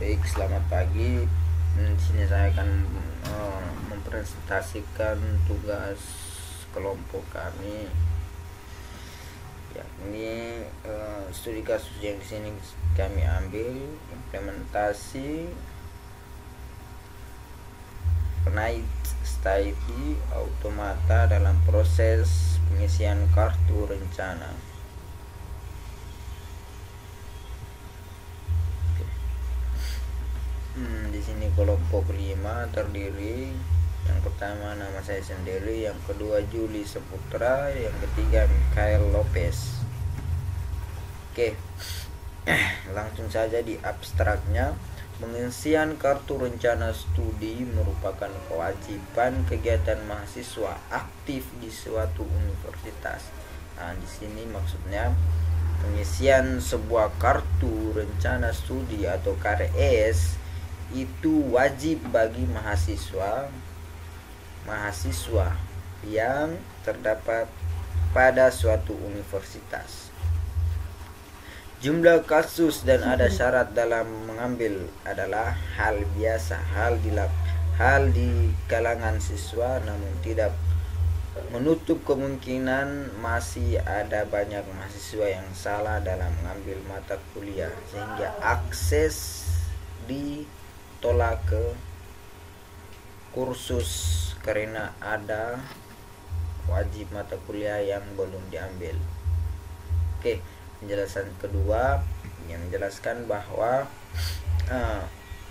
Baik, selamat pagi. Di sini saya akan mempresentasikan tugas kelompok kami, yakni studi kasus yang di sini kami ambil implementasi Night Study Automata dalam proses pengisian kartu rencana. Di sini kelompok 5 terdiri, yang pertama nama saya sendiri, yang kedua Juli Seputra, yang ketiga Mikhail Lopez. Oke. Langsung saja di abstraknya. Pengisian kartu rencana studi merupakan kewajiban kegiatan mahasiswa aktif di suatu universitas. Nah, di sini maksudnya pengisian sebuah kartu rencana studi atau KRS itu wajib bagi mahasiswa yang terdapat pada suatu universitas. Jumlah kasus dan ada syarat dalam mengambil adalah hal biasa, hal di kalangan siswa, namun tidak menutup kemungkinan masih ada banyak mahasiswa yang salah dalam mengambil mata kuliah sehingga akses ditolak ke kursus karena ada wajib mata kuliah yang belum diambil. Oke, penjelasan kedua yang menjelaskan bahwa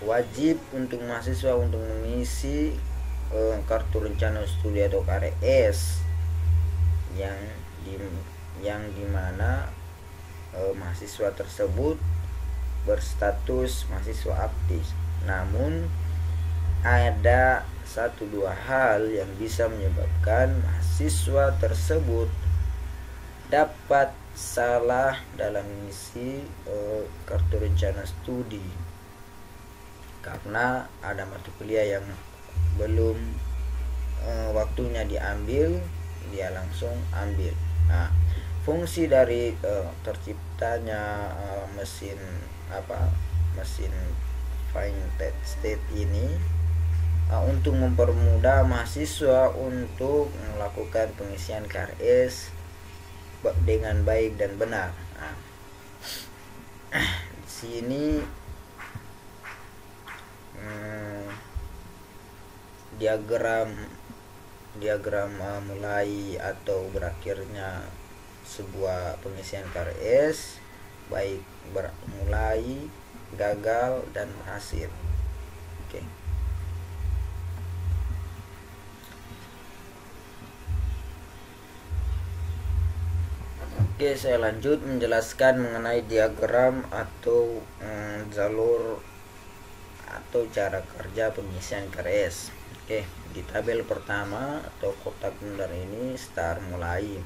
wajib untuk mahasiswa untuk mengisi kartu rencana studi atau KRS yang dimana mahasiswa tersebut berstatus mahasiswa aktif. Namun ada 1-2 hal yang bisa menyebabkan mahasiswa tersebut dapat salah dalam mengisi kartu rencana studi karena ada mata kuliah yang belum waktunya diambil, dia langsung ambil. Nah, fungsi dari terciptanya mesin find state ini untuk mempermudah mahasiswa untuk melakukan pengisian KRS dengan baik dan benar. Nah, di sini diagram mulai atau berakhirnya sebuah pengisian KRS, baik mulai, gagal, dan berhasil. Oke. Oke, saya lanjut menjelaskan mengenai diagram atau jalur atau cara kerja pengisian KRS. Oke, di tabel pertama atau kotak bundar ini start mulai.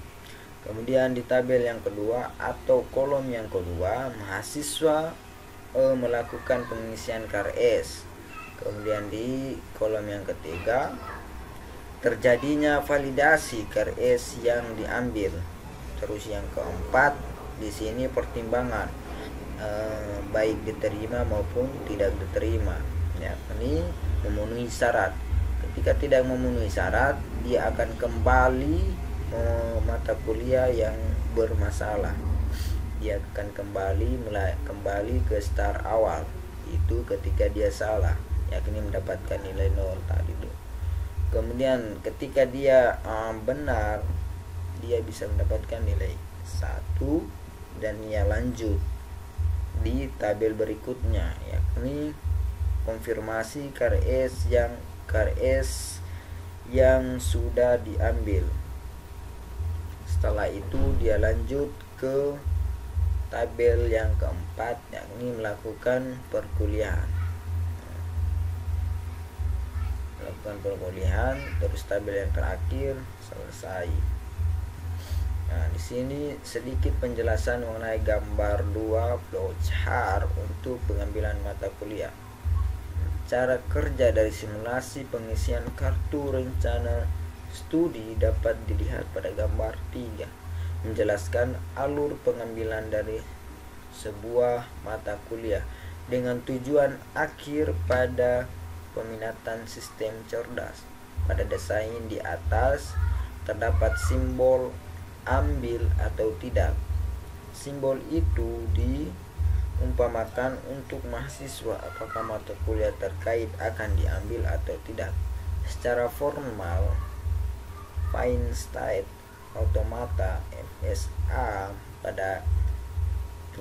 Kemudian di tabel yang kedua atau kolom yang kedua, mahasiswa melakukan pengisian KRS. Kemudian di kolom yang ketiga, terjadinya validasi KRS yang diambil. Terus yang keempat, di sini pertimbangan baik diterima maupun tidak diterima. Ya, ini memenuhi syarat. Ketika tidak memenuhi syarat, dia akan kembali mata kuliah yang bermasalah. Dia akan kembali ke start awal. Itu ketika dia salah, yakni mendapatkan nilai 0 tadi itu. Kemudian ketika dia benar, dia bisa mendapatkan nilai 1 dan ia lanjut di tabel berikutnya, yakni konfirmasi KRS yang sudah diambil. Setelah itu dia lanjut ke tabel yang keempat, yakni melakukan perkuliahan. Terus tabel yang terakhir selesai. Nah, di sini sedikit penjelasan mengenai gambar 2 flowchart untuk pengambilan mata kuliah. Cara kerja dari simulasi pengisian kartu rencana studi dapat dilihat pada gambar 3, menjelaskan alur pengambilan dari sebuah mata kuliah. dengan tujuan akhir pada peminatan sistem cerdas. Pada desain di atas terdapat simbol ambil atau tidak. Simbol itu diumpamakan untuk mahasiswa apakah mata kuliah terkait akan diambil atau tidak. Secara formal, Fine State Automata FSA pada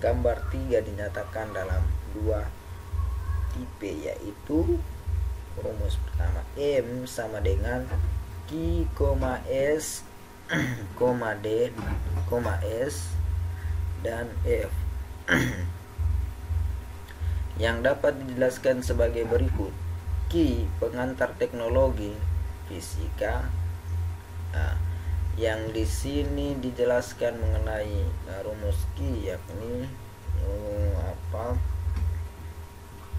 gambar 3 dinyatakan dalam 2 tipe, yaitu rumus pertama M sama dengan Q, S, D, S dan F yang dapat dijelaskan sebagai berikut. Q pengantar teknologi fisika. Nah, yang di sini dijelaskan mengenai rumus Q, yakni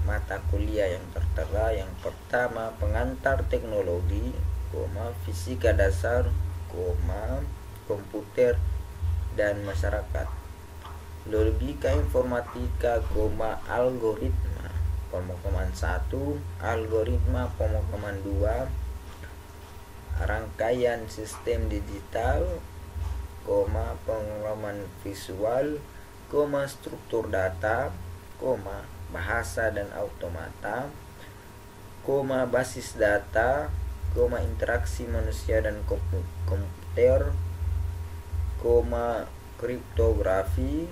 mata kuliah yang tertera. Yang pertama pengantar teknologi, fisika dasar, komputer dan masyarakat, logika informatika, algoritma pemrograman 1, algoritma pemrograman 2, rangkaian sistem digital, pemrograman visual, struktur data, bahasa dan automata, basis data, interaksi manusia dan komputer, kriptografi,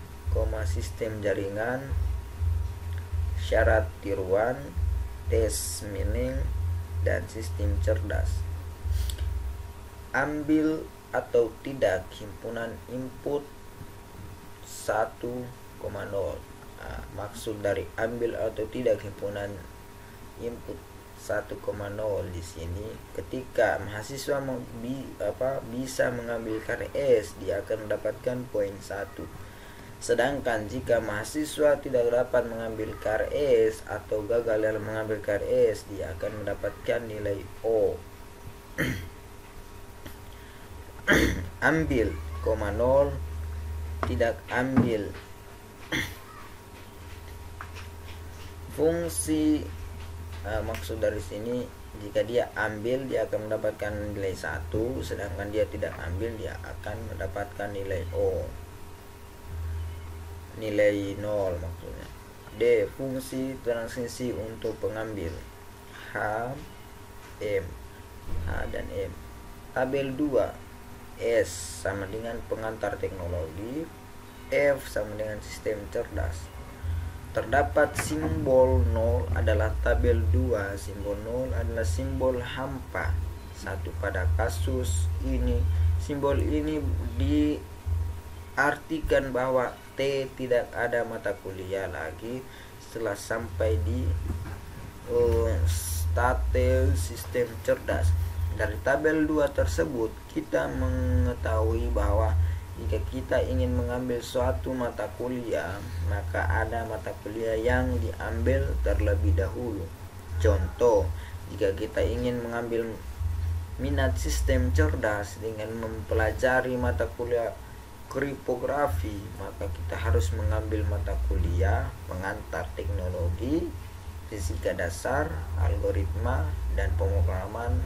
sistem jaringan, syarat tiruan, tes meaning, dan sistem cerdas. Ambil atau tidak himpunan input 1,0. Maksud dari ambil atau tidak himpunan input 1,0 di sini, ketika mahasiswa bisa mengambil KRS, dia akan mendapatkan poin 1. Sedangkan jika mahasiswa tidak dapat mengambil KRS atau gagal dalam mengambil KRS, dia akan mendapatkan nilai O. Ambil, 0, tidak ambil. Fungsi maksud dari sini, jika dia ambil dia akan mendapatkan nilai 1, sedangkan dia tidak ambil dia akan mendapatkan nilai O, nilai 0 maksudnya. D. Fungsi transisi untuk pengambil, H dan M. Tabel 2, S sama dengan pengantar teknologi, F sama dengan sistem cerdas. Terdapat simbol 0 adalah tabel 2. Simbol 0 adalah simbol hampa. Pada kasus ini, simbol ini diartikan bahwa T tidak ada mata kuliah lagi setelah sampai di stadium sistem cerdas. Dari tabel 2 tersebut kita mengetahui bahwa jika kita ingin mengambil suatu mata kuliah, maka ada mata kuliah yang diambil terlebih dahulu. Contoh, jika kita ingin mengambil minat sistem cerdas dengan mempelajari mata kuliah kriptografi, maka kita harus mengambil mata kuliah pengantar teknologi, fisika dasar, algoritma dan pemrograman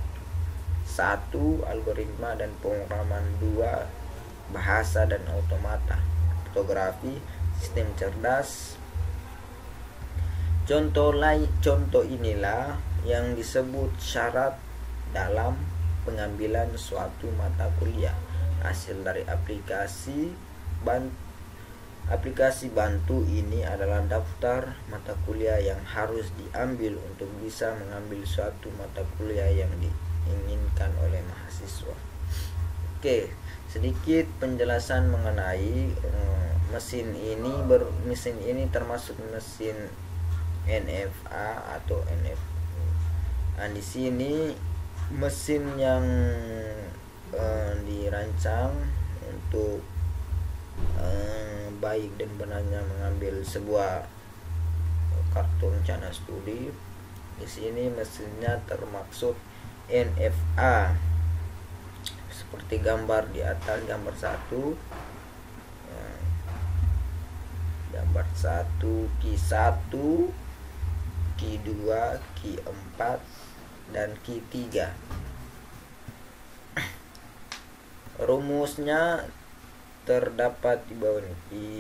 1, algoritma dan pemrograman 2, bahasa dan automata, fotografi, sistem cerdas. Contoh inilah yang disebut syarat dalam pengambilan suatu mata kuliah. Hasil dari aplikasi bantu ini adalah daftar mata kuliah yang harus diambil untuk bisa mengambil suatu mata kuliah yang diinginkan oleh mahasiswa. Oke, sedikit penjelasan mengenai mesin ini termasuk mesin NFA atau NF. Nah, di sini mesin yang dirancang untuk baik dan benarnya mengambil sebuah kartu rencana studi. Di sini mesinnya termaksud NFA seperti gambar di atas, gambar 1. gambar 1 Q1, Q2, Q4 dan Q3. Rumusnya terdapat di bawah ini: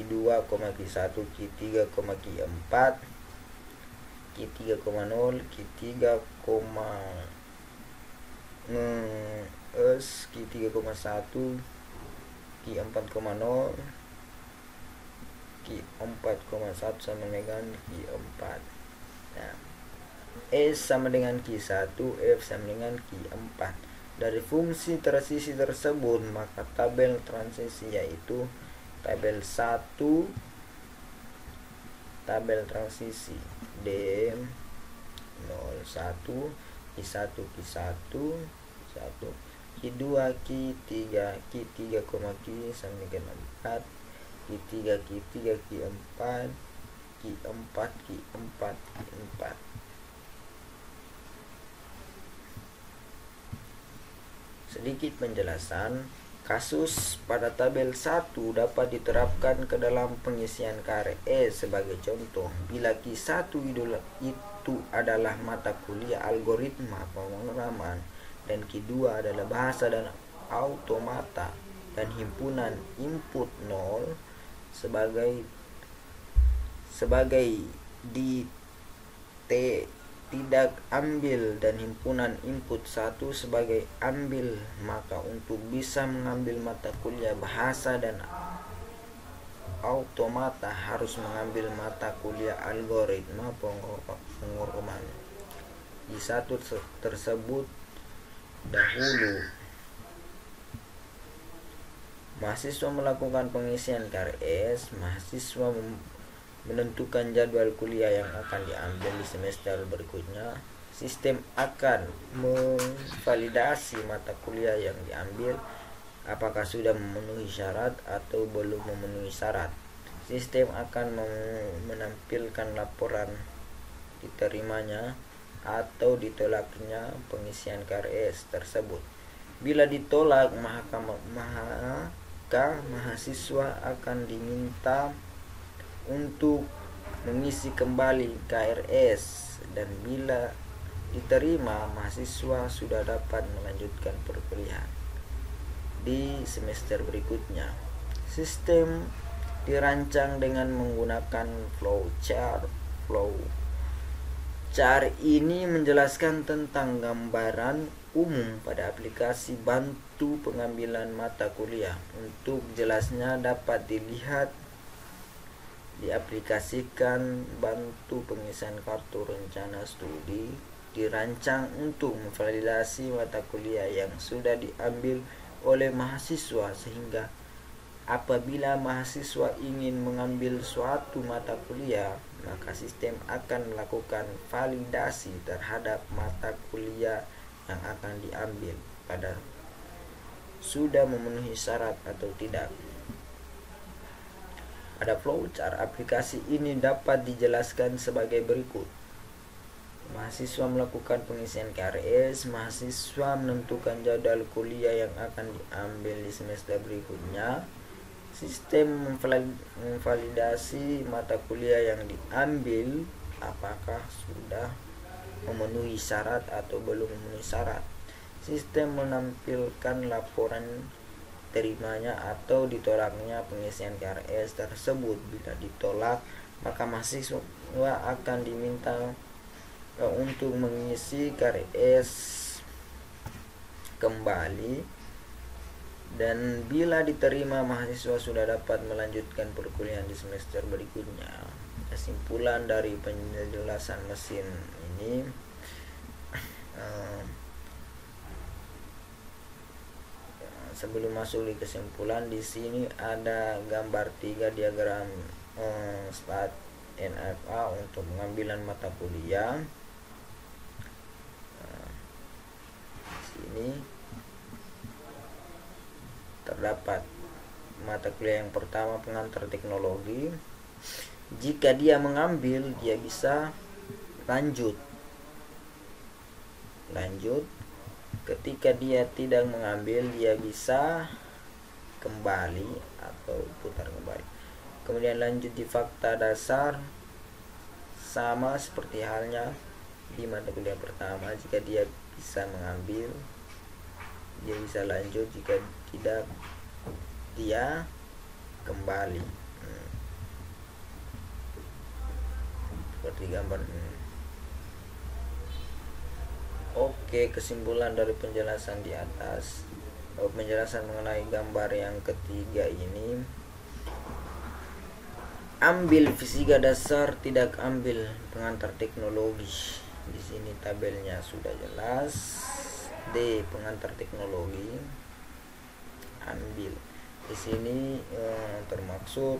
Q2, Q1, Q3, Q4, Q3,0, Q3, Q3,1, Q4,0, Q4,1 sama dengan Q4. Nah, S sama dengan Q1, F sama dengan Q4. Dari fungsi transisi tersebut, maka tabel transisi yaitu tabel 1, tabel transisi D01, Q1, Q1, Q2, Q3, Q3, Q sama dengan 4, Q3, Q3, Q4, Q4, Q4, Q4. Sedikit penjelasan. Kasus pada tabel 1 dapat diterapkan ke dalam pengisian KRS sebagai contoh. Bila Q1 itu adalah mata kuliah algoritma pemrograman dan Q2 adalah bahasa dan automata dan himpunan input 0 sebagai di tidak ambil dan himpunan input 1 sebagai ambil, maka untuk bisa mengambil mata kuliah bahasa dan automata harus mengambil mata kuliah algoritma pemrograman. Di satu tersebut dahulu mahasiswa melakukan pengisian KRS, mahasiswa menentukan jadwal kuliah yang akan diambil di semester berikutnya. Sistem akan memvalidasi mata kuliah yang diambil apakah sudah memenuhi syarat atau belum memenuhi syarat. Sistem akan menampilkan laporan diterimanya atau ditolaknya pengisian KRS tersebut. Bila ditolak, maka mahasiswa akan diminta untuk mengisi kembali KRS, dan bila diterima, mahasiswa sudah dapat melanjutkan perkuliahan di semester berikutnya. Sistem dirancang dengan menggunakan flowchart. Flowchart ini menjelaskan tentang gambaran umum pada aplikasi bantu pengambilan mata kuliah. Untuk jelasnya dapat dilihat diaplikasikan bantu pengisian kartu rencana studi dirancang untuk memvalidasi mata kuliah yang sudah diambil oleh mahasiswa, sehingga apabila mahasiswa ingin mengambil suatu mata kuliah, maka sistem akan melakukan validasi terhadap mata kuliah yang akan diambil pada sudah memenuhi syarat atau tidak. Pada flowchart, aplikasi ini dapat dijelaskan sebagai berikut. Mahasiswa melakukan pengisian KRS, mahasiswa menentukan jadwal kuliah yang akan diambil di semester berikutnya. Sistem memvalidasi mata kuliah yang diambil apakah sudah memenuhi syarat atau belum memenuhi syarat. Sistem menampilkan laporan terimanya atau ditolaknya pengisian KRS tersebut. Bila ditolak, maka mahasiswa akan diminta untuk mengisi KRS kembali, dan bila diterima, mahasiswa sudah dapat melanjutkan perkuliahan di semester berikutnya. Kesimpulan dari penjelasan mesin ini, sebelum masuk di kesimpulan, di sini ada gambar 3 diagram STAT NFA untuk pengambilan mata kuliah. Sini terdapat mata kuliah yang pertama, pengantar teknologi. Jika dia mengambil, dia bisa lanjut. Ketika dia tidak mengambil, dia bisa kembali atau putar kembali. Kemudian lanjut di fakta dasar, sama seperti halnya di mata kuliah pertama. Jika dia bisa mengambil, dia bisa lanjut. Jika tidak, dia kembali. Seperti gambar ini. Oke, kesimpulan dari penjelasan di atas, penjelasan mengenai gambar yang ketiga ini, ambil fisika dasar, tidak ambil pengantar teknologi. Di sini tabelnya sudah jelas. D, pengantar teknologi, ambil. Di sini termaksud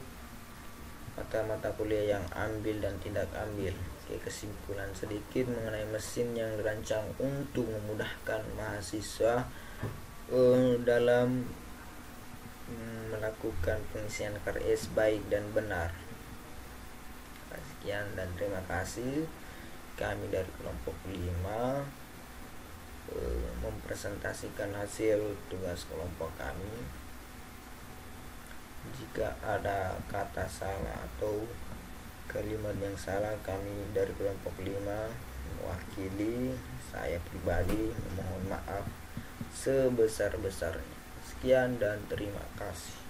mata-mata kuliah yang ambil dan tidak ambil. Oke, kesimpulan sedikit mengenai mesin yang dirancang untuk memudahkan mahasiswa dalam melakukan pengisian KRS baik dan benar. Sekian dan terima kasih. Kami dari kelompok 5 mempresentasikan hasil tugas kelompok kami. Jika ada kata salah atau kalimat yang salah, kami dari kelompok 5 mewakili saya pribadi memohon maaf sebesar-besarnya. Sekian dan terima kasih.